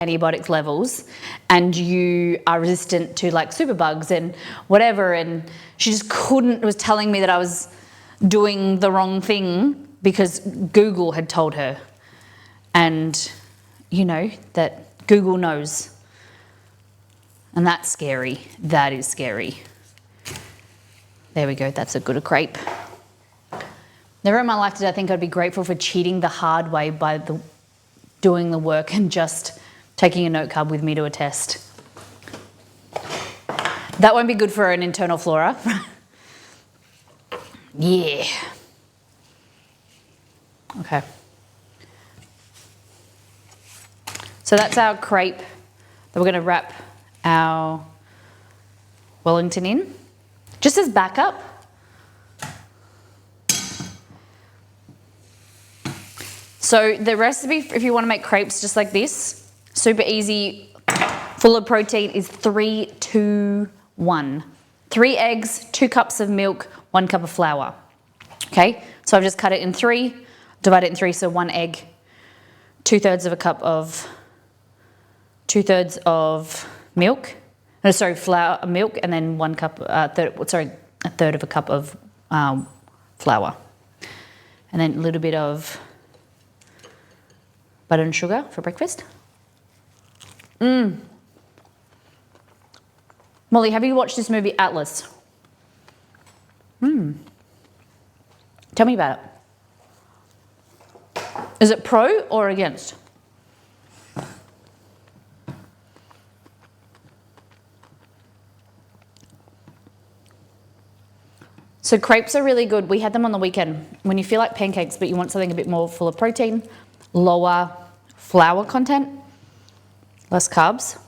antibiotics levels and you are resistant to like superbugs and whatever, and she just was telling me that I was doing the wrong thing because Google had told her, and you know that Google knows, and that's scary. That is scary. There we go, that's a good crepe. Never in my life did I think I'd be grateful for cheating the hard way by doing the work and just taking a note card with me to a test. That won't be good for an internal flora. Yeah. Okay. So that's our crepe that we're going to wrap our Wellington in. Just as backup. So the recipe, if you want to make crepes just like this, super easy, full of protein, is 3-2-1. 3 eggs, 2 cups of milk, 1 cup of flour. Okay, so I've just cut it in 3, divide it in 3, so 1 egg, 2/3 of a cup of, 2/3 of milk, no, sorry, flour, milk, and then 1 cup, a third of a cup of flour. And then a little bit of butter and sugar for breakfast. Molly, have you watched this movie Atlas? Tell me about it. Is it pro or against? So crepes are really good. We had them on the weekend. When you feel like pancakes but you want something a bit more full of protein, lower flour content, less carbs.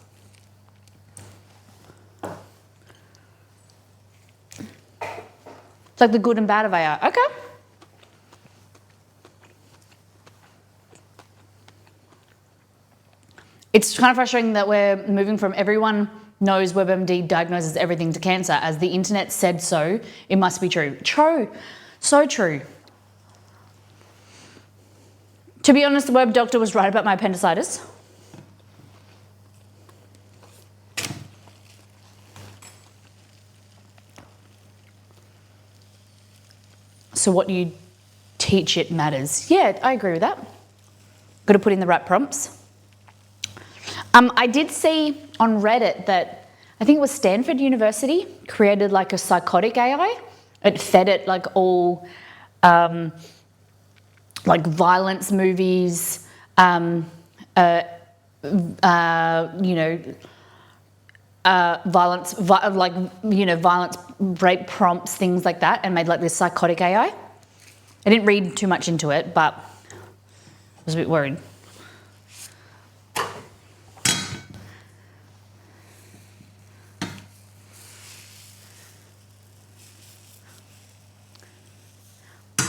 It's like the good and bad of AI. Okay. It's kind of frustrating that we're moving from everyone knows WebMD diagnoses everything to cancer. As the internet said so, it must be true. True. So true. To be honest, the web doctor was right about my appendicitis. So what you teach it matters. Yeah, I agree with that. Got to put in the right prompts. I did see on Reddit that I think it was Stanford University created like a psychotic AI. It fed it like all like violence movies, violence rape prompts, things like that, and made like this psychotic AI. I didn't read too much into it, but I was a bit worried.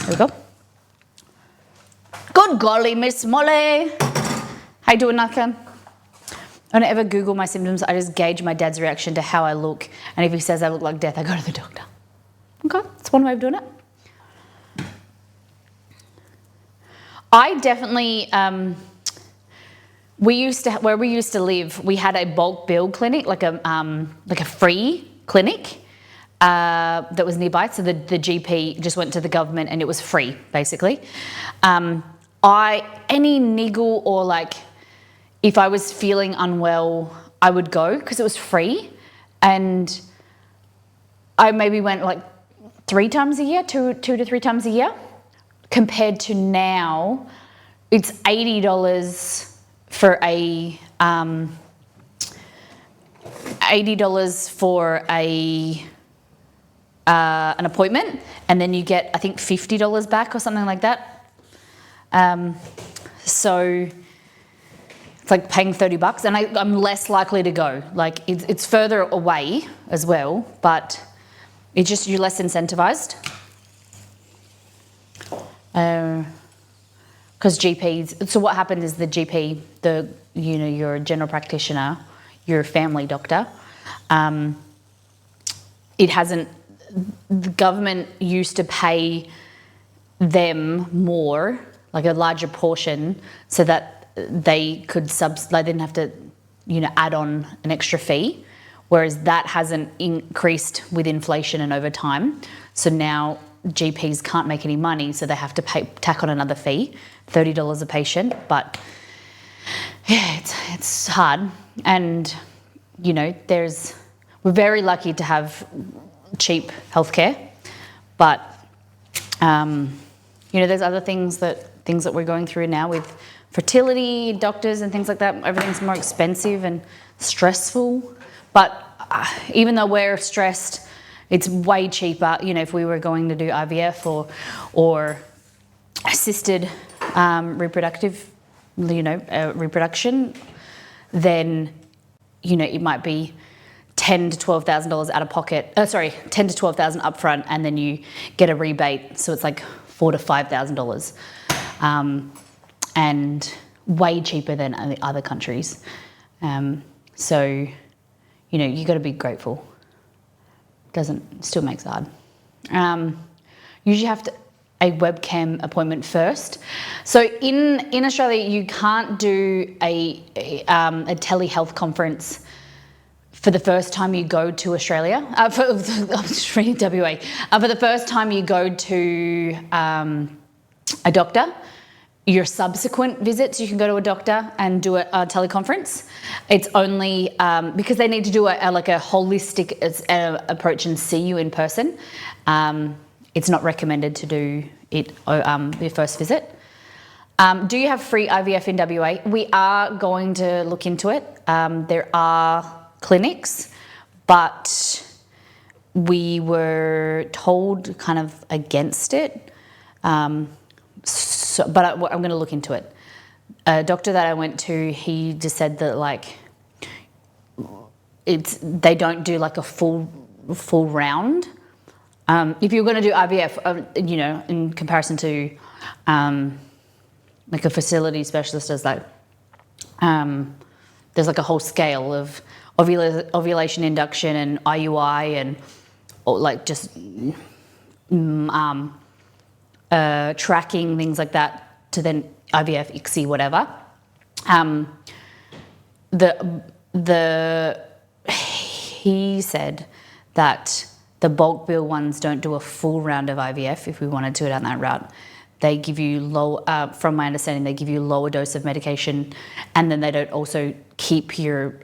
There we go. Good golly, Miss Molly. How you doing, Nathan? I don't ever Google my symptoms. I just gauge my dad's reaction to how I look. And if he says I look like death, I go to the doctor. Okay, that's one way of doing it. I definitely, where we used to live, we had a bulk bill clinic, like a free clinic that was nearby. So the GP just went to the government and it was free, basically. Any niggle or like, if I was feeling unwell, I would go because it was free. And I maybe went like 3 times a year, 2 to 3 times a year. Compared to now, it's $80 for an appointment, and then you get I think $50 back or something like that. So it's like paying $30, and I'm less likely to go. Like it's further away as well, but it's just you're less incentivized. Because GPs, so what happened is the GP, you're a general practitioner, you're a family doctor. The government used to pay them more, like a larger portion, so that they could they didn't have to, add on an extra fee, whereas that hasn't increased with inflation and over time. So now GPs can't make any money, so they have to tack on another fee, $30 a patient. But yeah, it's hard, and we're very lucky to have cheap healthcare, but there's other things that we're going through now with fertility, doctors and things like that. Everything's more expensive and stressful. But even though we're stressed, it's way cheaper, if we were going to do IVF or assisted reproduction, then, it might be $10,000 to $12,000 out of pocket. $10,000 to $12,000 upfront, and then you get a rebate, so it's like $4,000 to $5,000, and way cheaper than other countries. So, you got to be grateful. Still makes it hard. Usually have a webcam appointment first. So in Australia, you can't do a telehealth conference for the first time you go to Australia. I'm just reading WA. For the first time you go to a doctor, your subsequent visits, you can go to a doctor and do a teleconference. It's only because they need to do a holistic approach and see you in person. It's not recommended to do it your first visit. Do you have free IVF in WA? We are going to look into it. There are clinics, but we were told kind of against it. But I'm going to look into it. A doctor that I went to, he just said that they don't do like a full round. If you're going to do IVF, in comparison to like a fertility specialist does that, there's like a whole scale of ovulation induction and IUI and just tracking, things like that, to then IVF, ICSI, whatever. He said that the bulk bill ones don't do a full round of IVF. If we wanted to go down that route, they give you from my understanding, they give you a lower dose of medication, and then they don't also keep your,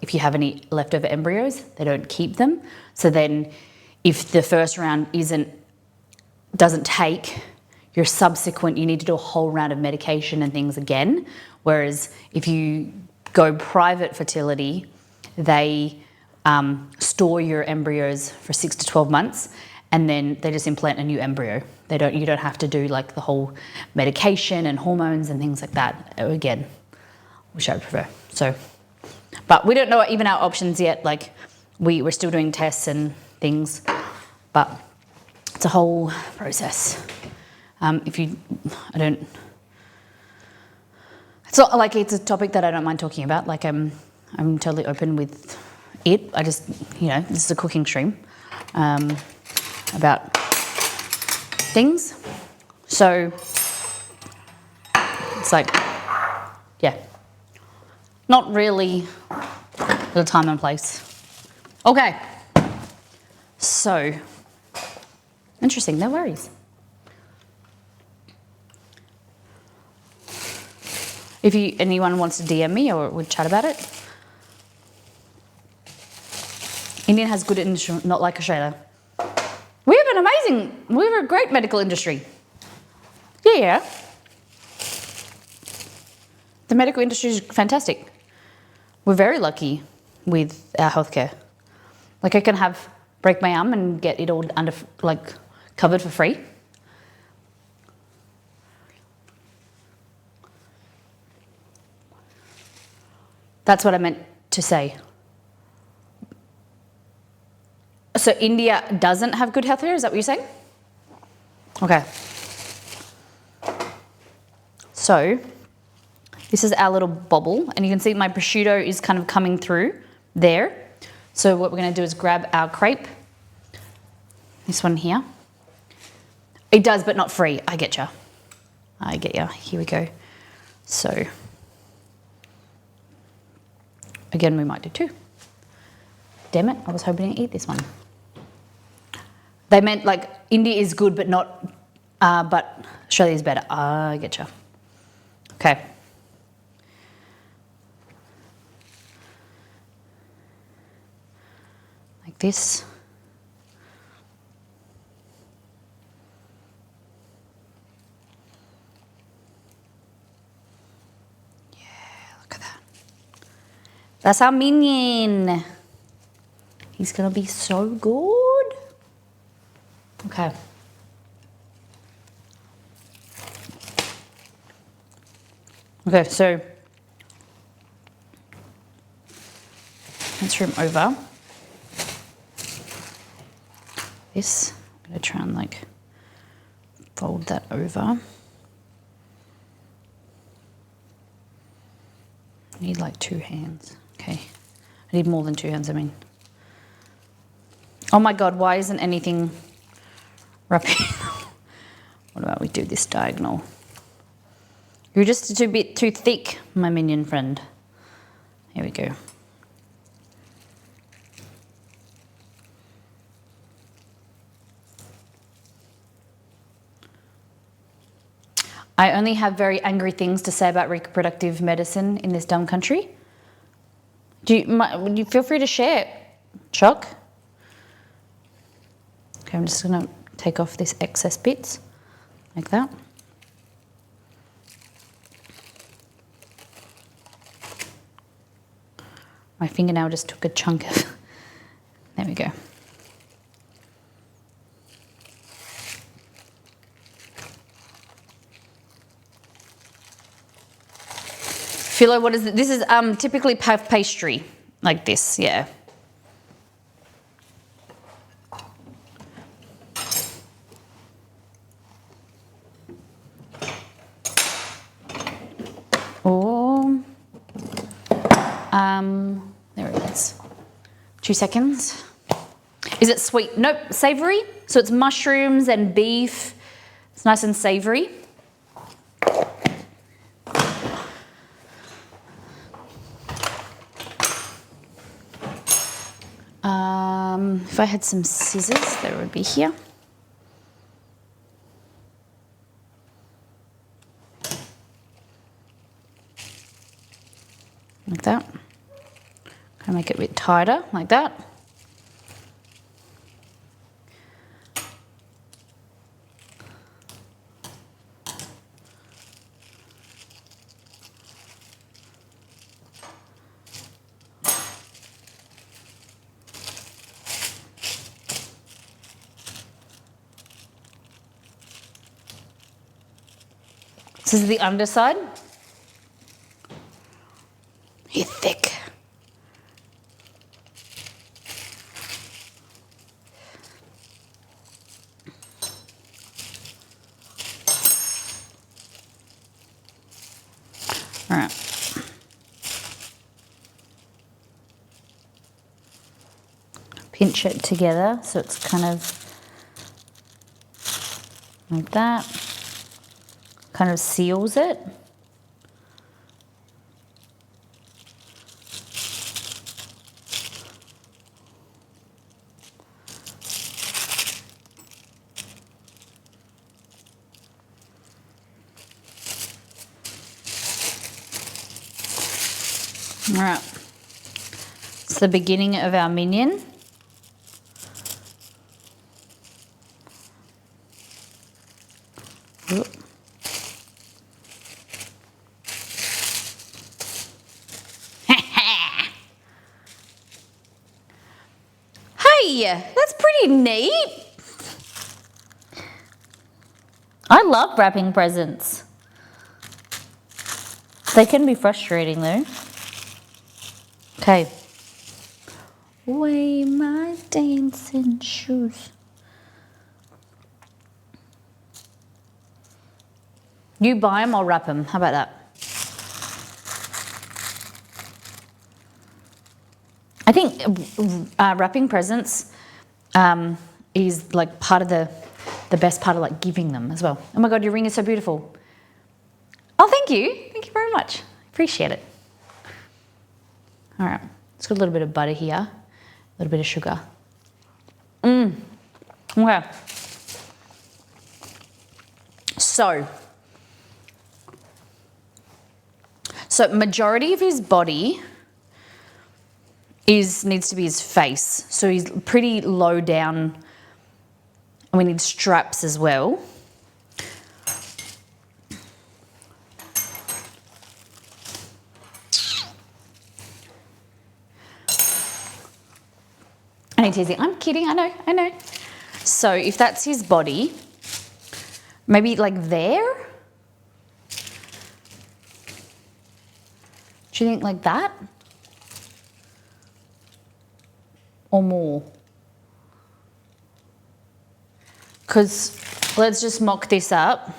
if you have any leftover embryos, they don't keep them. So then if the first round doesn't take, your subsequent, you need to do a whole round of medication and things again. Whereas if you go private fertility, they store your embryos for 6 to 12 months, and then they just implant a new embryo. You don't have to do the whole medication and hormones and things like that again, which I prefer. So, but we don't know even our options yet. We're still doing tests and things, but it's a whole process. It's not it's a topic that I don't mind talking about. I'm totally open with it. I just, this is a cooking stream about things. So it's not really the time and place. Okay. So interesting, no worries. If anyone wants to DM me or would chat about it. India has good industry, not like Australia. We have a great medical industry. Yeah. The medical industry is fantastic. We're very lucky with our healthcare. I can break my arm and get it all covered for free. That's what I meant to say. So India doesn't have good healthcare, is that what you're saying? Okay. So this is our little bobble, and you can see my prosciutto is kind of coming through there. So what we're going to do is grab our crepe, this one here. It does, but not free. I get ya. Here we go. So again, we might do 2. Damn it, I was hoping to eat this one. They meant like India is good, but not, but Australia is better. I getcha. Okay. Like this. Yeah, look at that. That's our minion. He's gonna be so good. Okay. Okay, so transfer him over. This, I'm gonna try and like fold that over. I need like 2 hands. Okay, I need more than 2 hands, I mean. Oh my God, why isn't anything wrapping? What about we do this diagonal? You're just a bit too thick, my minion friend. Here we go. I only have very angry things to say about reproductive medicine in this dumb country. Would you feel free to share, Chuck? Okay, I'm just gonna take off this excess bits, like that. My fingernail just took a chunk of, there we go. Philo, what is it? This is typically puff pastry, like this, yeah. Or, there it is. 2 seconds. Is it sweet? Nope, savory. So it's mushrooms and beef. It's nice and savory. If I had some scissors, they would be here. Like that. Kind of make it a bit tighter, like that. This is the underside. You're thick. All right. Pinch it together so it's kind of like that. Kind of seals it. All right, it's the beginning of our minion. Oop. Hey, that's pretty neat. I love wrapping presents. They can be frustrating though. Okay. Weigh my dancing shoes. You buy them, I'll wrap them. How about that? I think wrapping presents is like part of the best part of like giving them as well. Oh my God, your ring is so beautiful. Oh, thank you. Thank you very much. Appreciate it. All right, let's got a little bit of butter here, a little bit of sugar. Okay. So majority of his body needs to be his face. So he's pretty low down, and we need straps as well. I need teasing. I'm kidding, I know. So if that's his body, maybe like there? Do you think like that? Or more? Because let's just mock this up.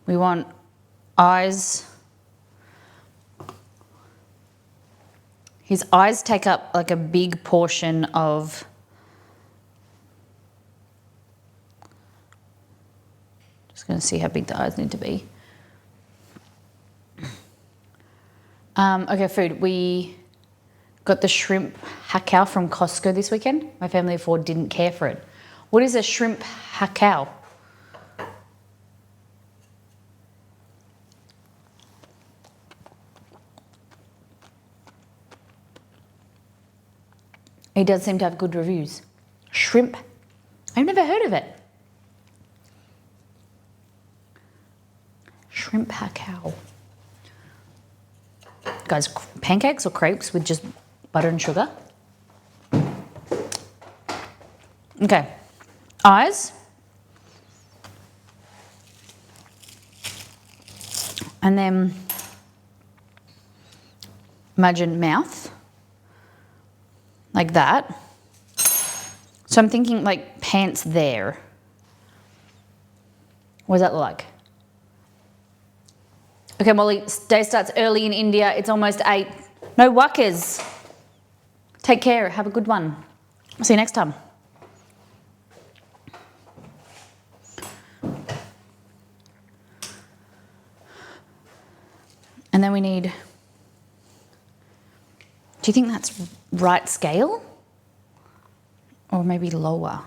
We want eyes. His eyes take up like a big portion of just going to see how big the eyes need to be. Okay, food. We got the shrimp hakao from Costco this weekend. My family of four didn't care for it. What is a shrimp hakao? It does seem to have good reviews. Shrimp. I've never heard of it. Shrimp hakao. Guys, pancakes or crepes with just butter and sugar? Okay. Eyes. And then imagine mouth. Like that. So I'm thinking like pants there. What does that look like? Okay, Molly, day starts early in India. It's almost 8. No wuckers. Take care. Have a good one. See you next time. And then we need... Do you think that's right scale? Or maybe lower?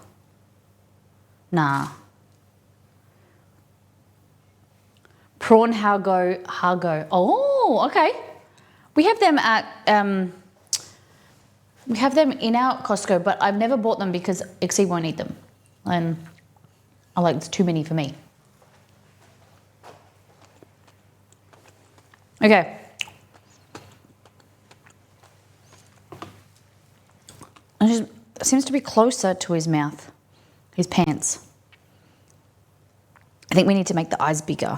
Nah. Prawn hargo. Oh, okay. We have them at we have them in our Costco, but I've never bought them because Ixie won't eat them, and I like it's too many for me. Okay. It seems to be closer to his mouth, his pants. I think we need to make the eyes bigger.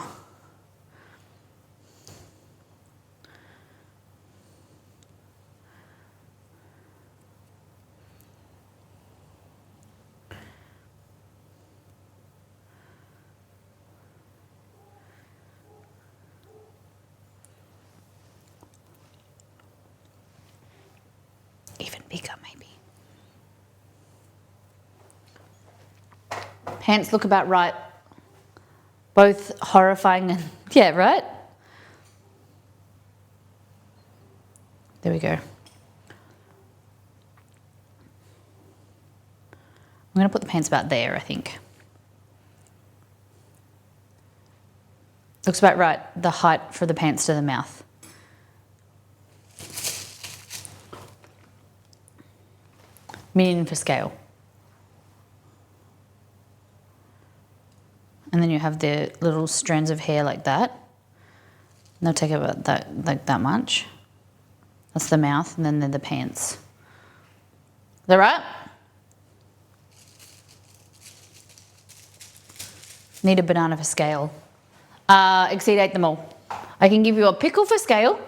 Even bigger, maybe. Pants look about right. Both horrifying and, yeah, right? There we go. I'm going to put the pants about there, I think. Looks about right, the height for the pants to the mouth. Median for scale. And then you have the little strands of hair like that. And they'll take about that, like that much. That's the mouth, and then they're the pants. Is that right? Need a banana for scale. Exceed 8 them all. I can give you a pickle for scale.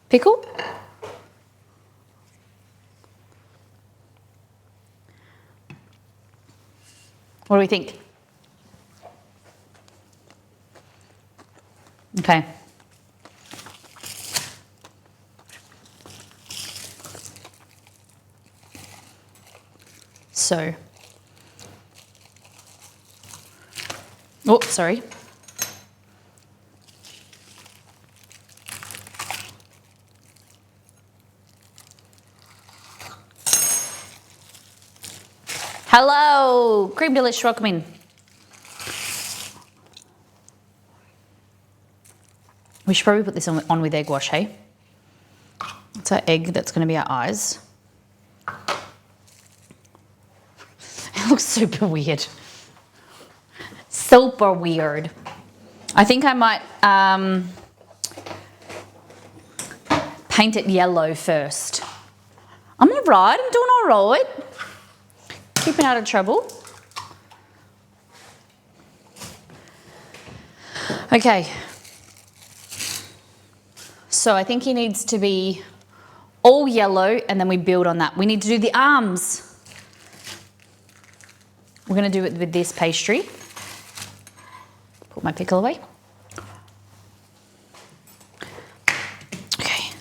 Pickle? What do we think? Okay. So, oh, sorry. Hello, Cream Delish, welcome in. We should probably put this on with egg wash, hey? It's our egg that's going to be our eyes. It looks super weird. Super weird. I think I might paint it yellow first. I'm all right, I'm doing all right. Keeping out of trouble. Okay. So I think he needs to be all yellow and then we build on that. We need to do the arms. We're going to do it with this pastry. Put my pickle away. Okay.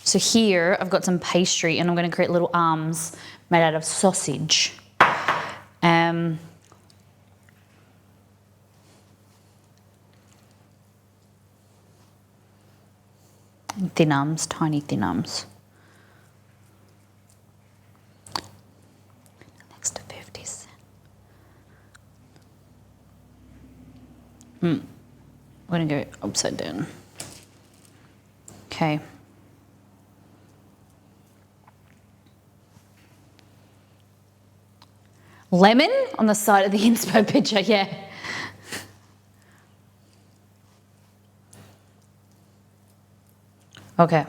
So here I've got some pastry and I'm going to create little arms made out of sausage. Thin arms, tiny thin arms. Next to 50 cents. We're gonna go upside down. Okay. Lemon on the side of the inspo picture, yeah. Okay.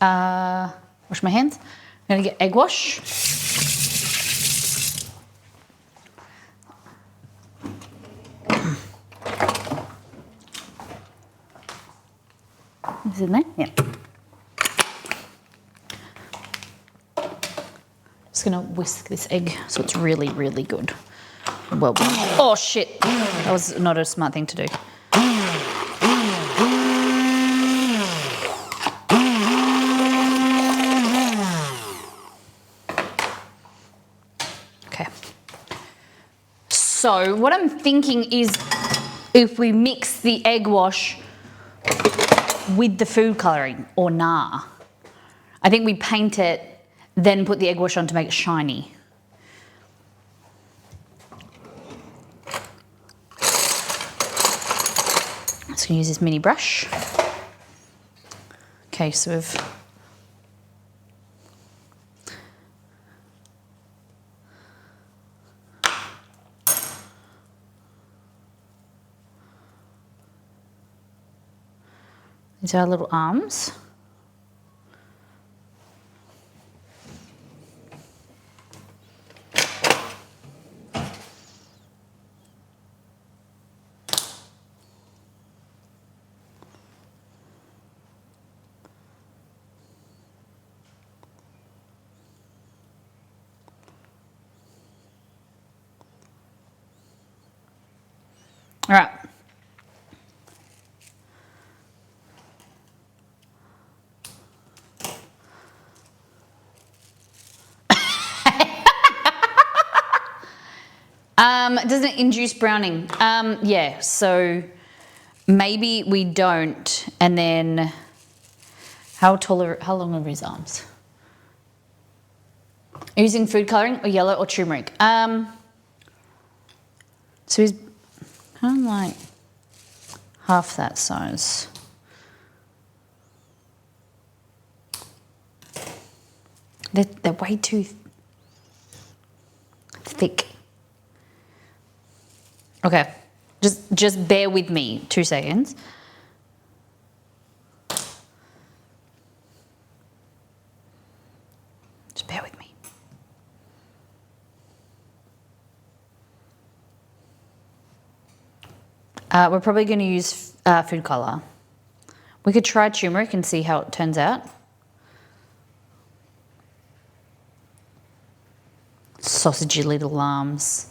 Wash my hands. I'm gonna get egg wash. Is it in there? Yeah. Just gonna whisk this egg so it's really, really good. Well, oh shit, that was not a smart thing to do. Okay. So what I'm thinking is if we mix the egg wash with the food colouring or nah. I think we paint it, then put the egg wash on to make it shiny. Just gonna use this mini brush. Okay, so we've these are our little arms. All right. Doesn't it induce browning? Yeah, so maybe we don't. And then how long are his arms? Are you using food colouring or yellow or turmeric? So he's kind of like half that size. They're way too thick. Okay, just bear with me 2 seconds. Just bear with me. We're probably going to use food colour. We could try turmeric and see how it turns out. Sausagey little arms.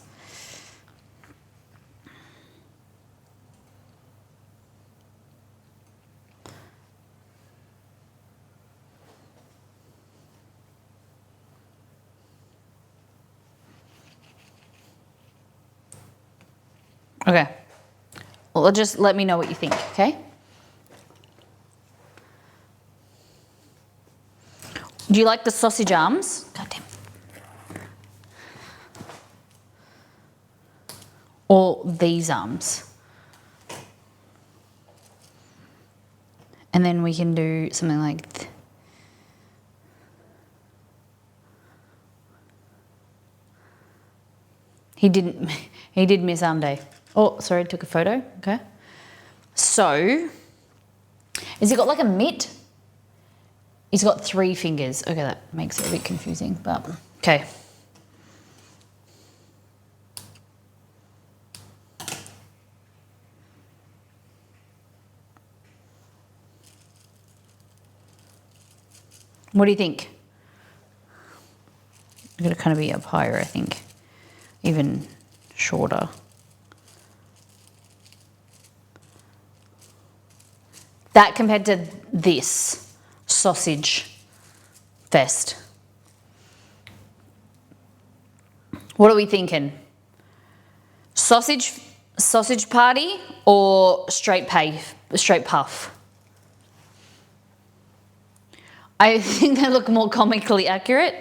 Okay. Well, just let me know what you think, okay? Do you like the sausage arms? God damn. Or these arms. And then we can do something like he did miss arm day. Oh, sorry, I took a photo. Okay. So, has he got like a mitt? He's got 3 fingers. Okay, that makes it a bit confusing, but okay. What do you think? I'm going to kind of be up higher, I think. Even shorter. That compared to this sausage fest. What are we thinking? Sausage party or straight puff? I think they look more comically accurate.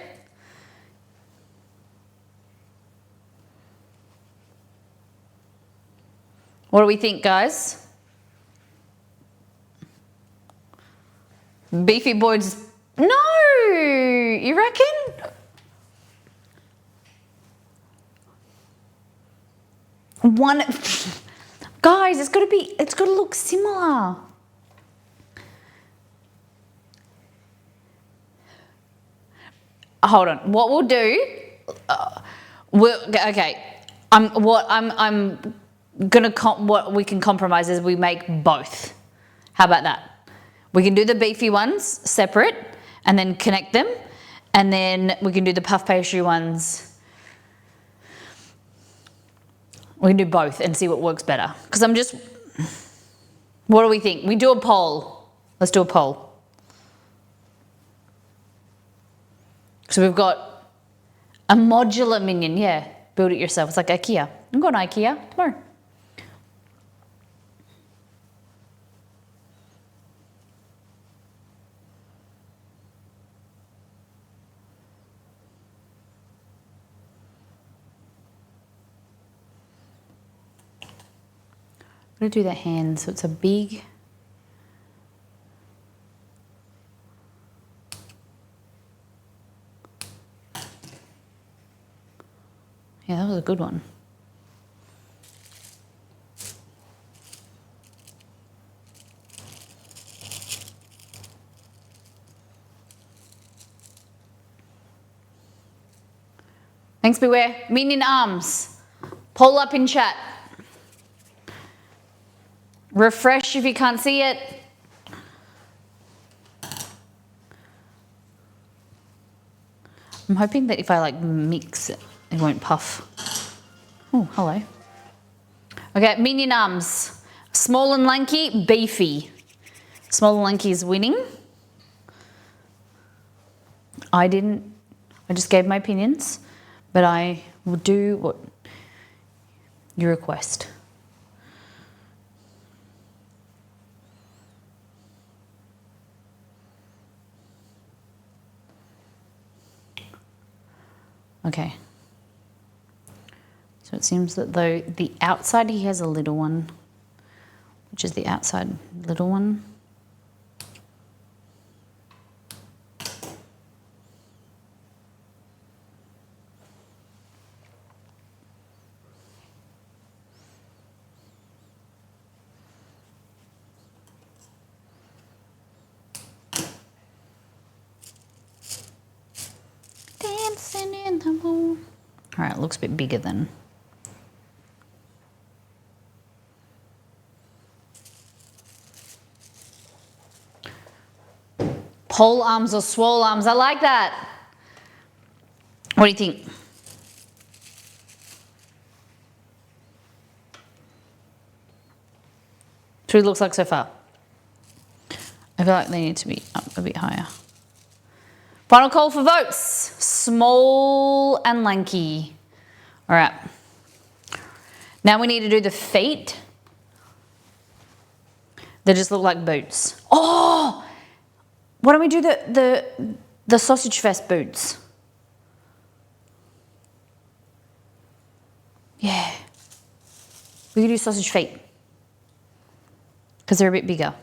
What do we think, guys? Beefy boys. No, you reckon? One, guys, it's got to look similar. Hold on. What we'll do? What we can compromise is we make both. How about that? We can do the beefy ones separate and then connect them, and then we can do the puff pastry ones. We can do both and see what works better. Because what do we think? We do a poll. Let's do a poll. So we've got a modular minion, yeah. Build it yourself. It's like IKEA. I'm going to IKEA tomorrow. I'm going to do the hand so it's a big... Yeah, that was a good one. Thanks, Beware. Minion arms. Poll up in chat. Refresh if you can't see it. I'm hoping that if I like mix it, it won't puff. Oh, hello. Okay, minion arms. Small and lanky, beefy. Small and lanky is winning. I just gave my opinions, but I will do what you request. Okay. So it seems that though the outside he has a little one, which is the outside little one. Dancing in the moon. All right, it looks a bit bigger than. Pole arms or swole arms, I like that. What do you think? So it looks like so far. I feel like they need to be up a bit higher. Final call for votes. Small and lanky. All right. Now we need to do the feet. They just look like boots. Oh! Why don't we do The sausage fest boots. Yeah. We could do sausage feet because they're a bit bigger.